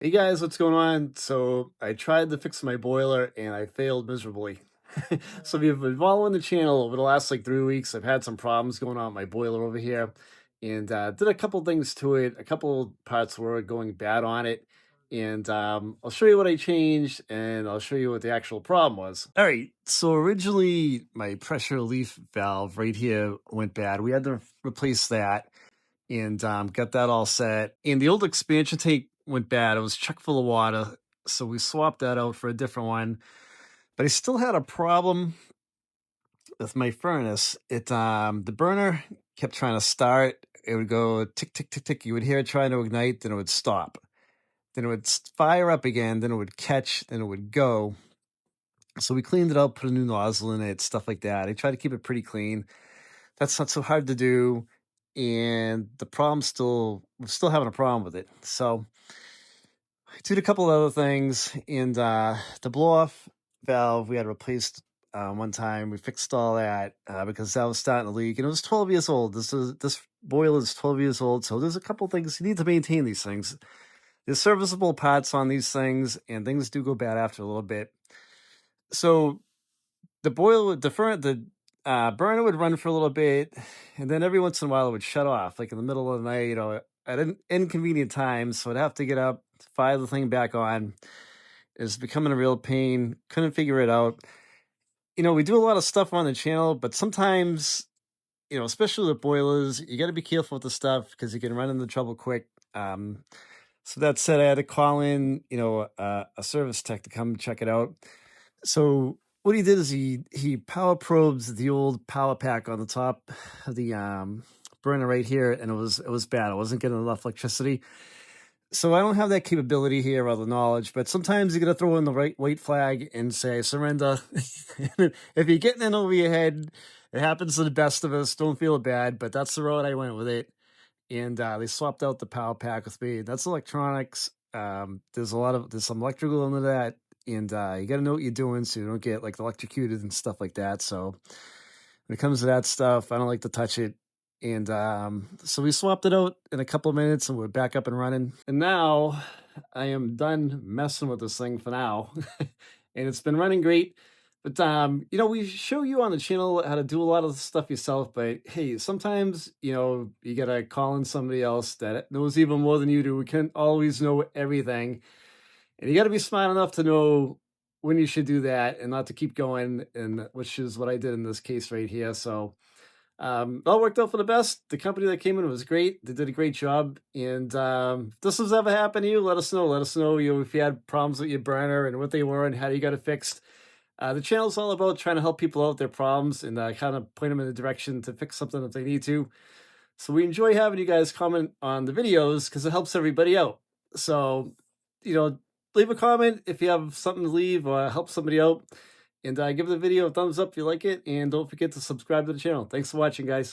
Hey guys, what's going on? So I tried to fix my boiler and I failed miserably. So if you've been following the channel over the last like 3 weeks, I've had some problems going on with my boiler over here, and did a couple things to it. A couple parts were going bad on it, and I'll show you what I changed, and I'll show you what the actual problem was. All right. So originally, my pressure relief valve right here went bad. We had to replace that and got that all set. And the old expansion tank went bad. It was chock full of water. So we swapped that out for a different one. But I still had a problem with my furnace. The burner kept trying to start. It would go tick, tick, tick, tick. You would hear it trying to ignite, then it would stop. Then it would fire up again, then it would catch, then it would go. So we cleaned it out, put a new nozzle in it, stuff like that. I tried to keep it pretty clean. That's not so hard to do, and the problem we're still having a problem with it. So I did a couple of other things, and the blow off valve we had replaced one time. We fixed all that because that was starting to leak, and it was 12 years old. This boiler is 12 years old, so there's a couple things you need to maintain these things. There's serviceable parts on these things, and things do go bad after a little bit. So the boiler, the burner would run for a little bit, and then every once in a while it would shut off, like in the middle of the night, at an inconvenient time. So I'd have to get up, fire the thing back on. It's becoming a real pain. Couldn't figure it out. We do a lot of stuff on the channel, but sometimes, especially with boilers, you got to be careful with the stuff because you can run into trouble quick. So that said, I had to call in, a service tech to come check it out. So what he did is he power probes the old power pack on the top of the burner right here, and it was bad. It wasn't getting enough electricity. So I don't have that capability here or the knowledge, but sometimes you got to throw in the right white flag and say surrender. If you're getting in over your head, it happens to the best of us. Don't feel bad, but that's the road I went with it. And they swapped out the power pack with me. That's electronics. There's some electrical into that, and you got to know what you're doing so you don't get like electrocuted and stuff like that. So when it comes to that stuff, I don't like to touch it. And so we swapped it out in a couple of minutes, and we're back up and running. And now I am done messing with this thing for now, and it's been running great. But we show you on the channel how to do a lot of the stuff yourself. But hey, sometimes you gotta call in somebody else that knows even more than you do. We can't always know everything, and you got to be smart enough to know when you should do that and not to keep going. And which is what I did in this case right here. So all worked out for the best. The company that came in was great. They did a great job. And if this has ever happened to you, let us know. Let us know, if you had problems with your burner and what they were and how you got it fixed. The channel's all about trying to help people out with their problems and kind of point them in the direction to fix something if they need to. So we enjoy having you guys comment on the videos because it helps everybody out. So, you know, leave a comment if you have something to leave or help somebody out. And give the video a thumbs up if you like it. And don't forget to subscribe to the channel. Thanks for watching, guys.